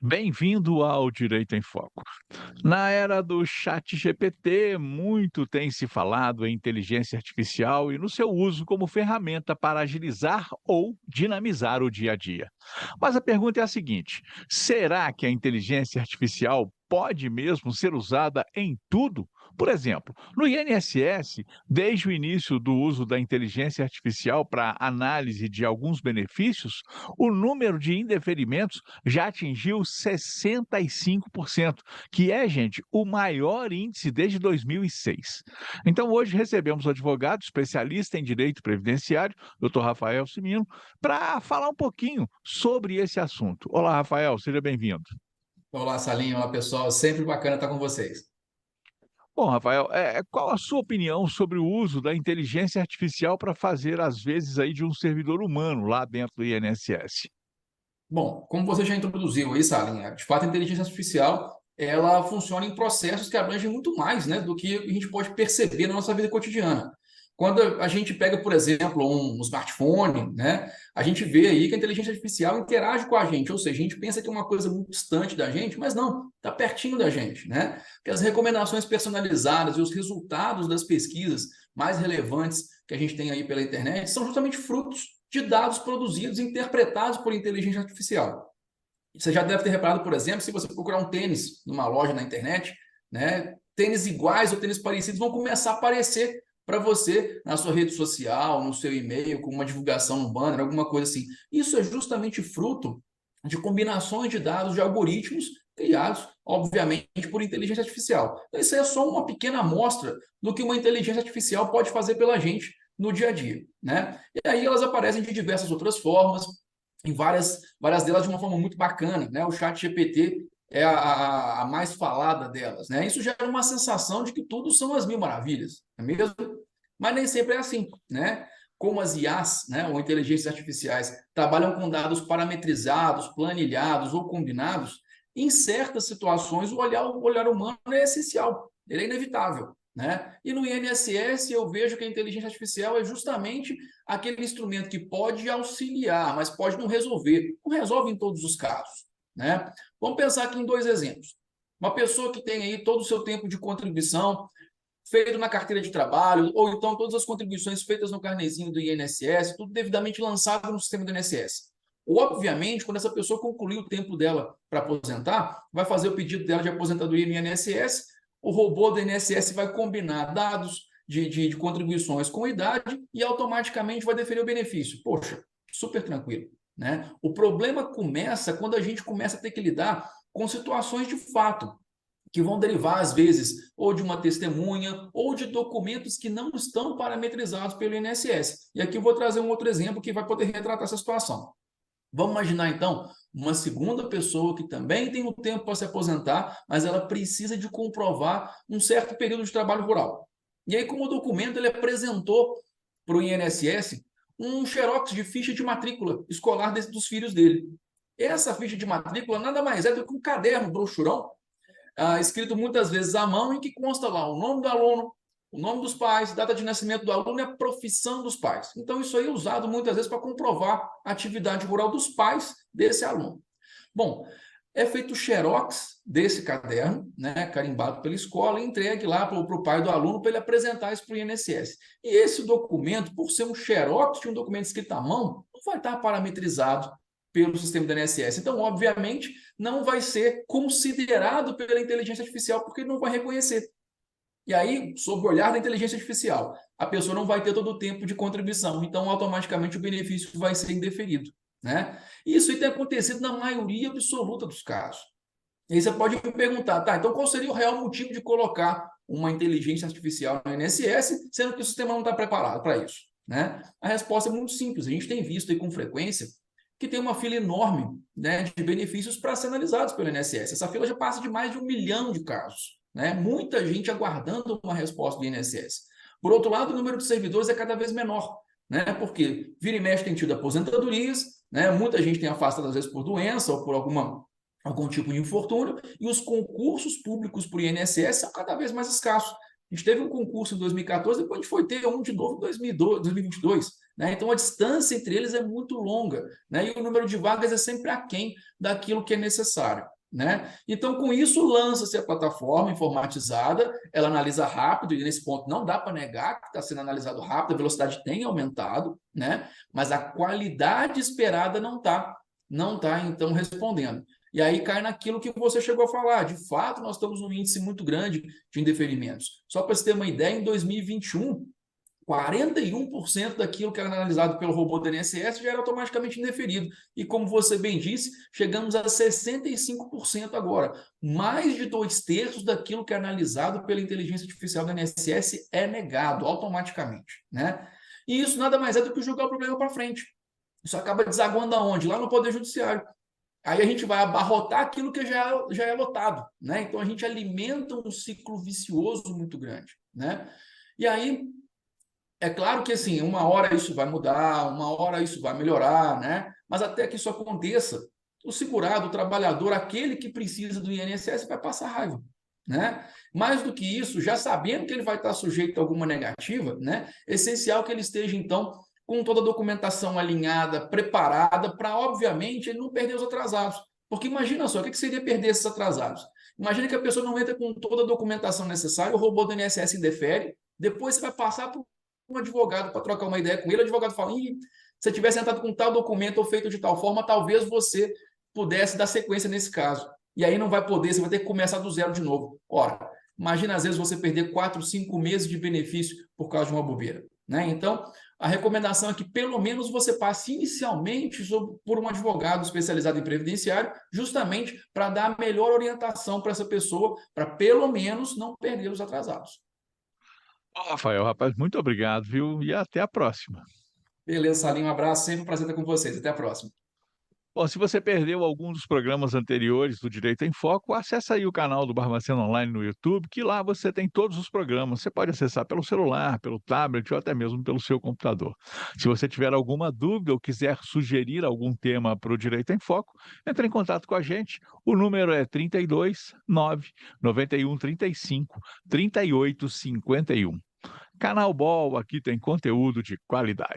Bem-vindo ao Direito em Foco. Na era do chat GPT, muito tem se falado em inteligência artificial e no seu uso como ferramenta para agilizar ou dinamizar o dia a dia. Mas a pergunta é a seguinte: será que a inteligência artificial pode mesmo ser usada em tudo? Por exemplo, no INSS, desde o início do uso da inteligência artificial para análise de alguns benefícios, o número de indeferimentos já atingiu 65%, que é, gente, o maior índice desde 2006. Então, hoje recebemos o advogado especialista em direito previdenciário, Dr. Rafael Simino, para falar um pouquinho sobre esse assunto. Olá, Rafael, seja bem-vindo. Olá, Salinho. Olá, pessoal. Sempre bacana estar com vocês. Bom, Rafael, qual a sua opinião sobre o uso da inteligência artificial para fazer, às vezes, aí de um servidor humano lá dentro do INSS? Bom, como você já introduziu aí, Salinho, de fato, a inteligência artificial ela funciona em processos que abrangem muito mais, né, do que a gente pode perceber na nossa vida cotidiana. Quando a gente pega, por exemplo, um smartphone, né, a gente vê aí que a inteligência artificial interage com a gente, ou seja, a gente pensa que é uma coisa muito distante da gente, mas não, está pertinho da gente, né? Porque as recomendações personalizadas e os resultados das pesquisas mais relevantes que a gente tem aí pela internet são justamente frutos de dados produzidos e interpretados por inteligência artificial. Você já deve ter reparado, por exemplo, se você procurar um tênis numa loja na internet, né, tênis iguais ou tênis parecidos vão começar a aparecer para você na sua rede social, no seu e-mail, com uma divulgação no banner, alguma coisa assim. Isso é justamente fruto de combinações de dados de algoritmos criados, obviamente, por inteligência artificial. Então, isso é só uma pequena amostra do que uma inteligência artificial pode fazer pela gente no dia a dia, né? E aí elas aparecem de diversas outras formas, em várias delas de uma forma muito bacana, né? O chat GPT é a mais falada delas, né? Isso gera uma sensação de que tudo são as mil maravilhas, não é mesmo? Mas nem sempre é assim, né? Como as IAs, né, ou inteligências artificiais, trabalham com dados parametrizados, planilhados ou combinados, em certas situações o olhar humano é essencial, ele é inevitável. Né? E no INSS eu vejo que a inteligência artificial é justamente aquele instrumento que pode auxiliar, mas pode não resolver. Não resolve em todos os casos. Né? Vamos pensar aqui em dois exemplos. Uma pessoa que tem aí todo o seu tempo de contribuição feito na carteira de trabalho, ou então todas as contribuições feitas no carnezinho do INSS, tudo devidamente lançado no sistema do INSS. Obviamente, quando essa pessoa concluir o tempo dela para aposentar, vai fazer o pedido dela de aposentadoria no INSS, o robô do INSS vai combinar dados de contribuições com idade e automaticamente vai deferir o benefício. Poxa, super tranquilo. Né? O problema começa quando a gente começa a ter que lidar com situações de fato, que vão derivar, às vezes, ou de uma testemunha, ou de documentos que não estão parametrizados pelo INSS. E aqui eu vou trazer um outro exemplo que vai poder retratar essa situação. Vamos imaginar, então, uma segunda pessoa que também tem um tempo para se aposentar, mas ela precisa de comprovar um certo período de trabalho rural. E aí, como documento, ele apresentou para o INSS um xerox de ficha de matrícula escolar dos filhos dele. Essa ficha de matrícula nada mais é do que um caderno, brochurão, escrito muitas vezes à mão, em que consta lá o nome do aluno, o nome dos pais, data de nascimento do aluno e a profissão dos pais. Então, isso aí é usado muitas vezes para comprovar a atividade rural dos pais desse aluno. Bom, é feito o xerox desse caderno, né, carimbado pela escola, e entregue lá para o pai do aluno para ele apresentar isso para o INSS. E esse documento, por ser um xerox de um documento escrito à mão, não vai estar parametrizado pelo sistema do INSS. Então, obviamente, não vai ser considerado pela inteligência artificial, porque ele não vai reconhecer. E aí, sob o olhar da inteligência artificial, a pessoa não vai ter todo o tempo de contribuição, então automaticamente o benefício vai ser indeferido. Né? Isso tem acontecido na maioria absoluta dos casos. E aí você pode me perguntar, tá, então qual seria o real motivo de colocar uma inteligência artificial no INSS, sendo que o sistema não está preparado para isso? Né? A resposta é muito simples, a gente tem visto aí com frequência que tem uma fila enorme, né, de benefícios para ser analisados pelo INSS. Essa fila já passa de mais de 1 milhão de casos. Né? Muita gente aguardando uma resposta do INSS. Por outro lado, o número de servidores é cada vez menor, né? Porque vira e mexe tem tido aposentadorias, né? Muita gente tem afastado às vezes por doença ou por algum tipo de infortúnio, e os concursos públicos para o INSS são cada vez mais escassos. A gente teve um concurso em 2014, depois a gente foi ter um de novo em 2022. Né? Então, a distância entre eles é muito longa, né? E o número de vagas é sempre aquém daquilo que é necessário. né? Então, com isso, lança-se a plataforma informatizada, ela analisa rápido, e nesse ponto não dá para negar que está sendo analisado rápido, a velocidade tem aumentado, né? Mas a qualidade esperada não tá, então, respondendo. E aí cai naquilo que você chegou a falar. De fato, nós estamos num índice muito grande de indeferimentos. Só para você ter uma ideia, em 2021, 41% daquilo que era analisado pelo robô do INSS já era automaticamente indeferido. E como você bem disse, chegamos a 65% agora. Mais de 2/3 daquilo que é analisado pela inteligência artificial do INSS é negado automaticamente, né? E isso nada mais é do que jogar o problema para frente. Isso acaba desaguando aonde? Lá no Poder Judiciário. Aí a gente vai abarrotar aquilo que já é lotado, né? Então a gente alimenta um ciclo vicioso muito grande, né? E aí é claro que, assim, uma hora isso vai mudar, uma hora isso vai melhorar, né? Mas até que isso aconteça, o segurado, o trabalhador, aquele que precisa do INSS vai passar raiva, né? Mais do que isso, já sabendo que ele vai estar sujeito a alguma negativa, né? É essencial que ele esteja, então, com toda a documentação alinhada, preparada, para, obviamente, ele não perder os atrasados. Porque imagina só, o que seria perder esses atrasados? Imagina que a pessoa não entra com toda a documentação necessária, o robô do INSS indefere, depois você vai passar por um advogado para trocar uma ideia com ele, o advogado fala: se você tivesse entrado com tal documento ou feito de tal forma, talvez você pudesse dar sequência nesse caso. E aí não vai poder, você vai ter que começar do zero de novo. Ora, imagina às vezes você perder 4, 5 meses de benefício por causa de uma bobeira, né? Então, a recomendação é que pelo menos você passe inicialmente por um advogado especializado em previdenciário, justamente para dar a melhor orientação para essa pessoa, para pelo menos não perder os atrasados. Ó, Rafael, rapaz, muito obrigado, viu? E até a próxima. Beleza, Salim, um abraço, sempre um prazer estar com vocês. Até a próxima. Bom, se você perdeu algum dos programas anteriores do Direito em Foco, acessa aí o canal do Barbacena Online no YouTube, que lá você tem todos os programas. Você pode acessar pelo celular, pelo tablet ou até mesmo pelo seu computador. Se você tiver alguma dúvida ou quiser sugerir algum tema para o Direito em Foco, entre em contato com a gente. O número é 32 9 91 35 38 51. Canal Ball, aqui tem conteúdo de qualidade.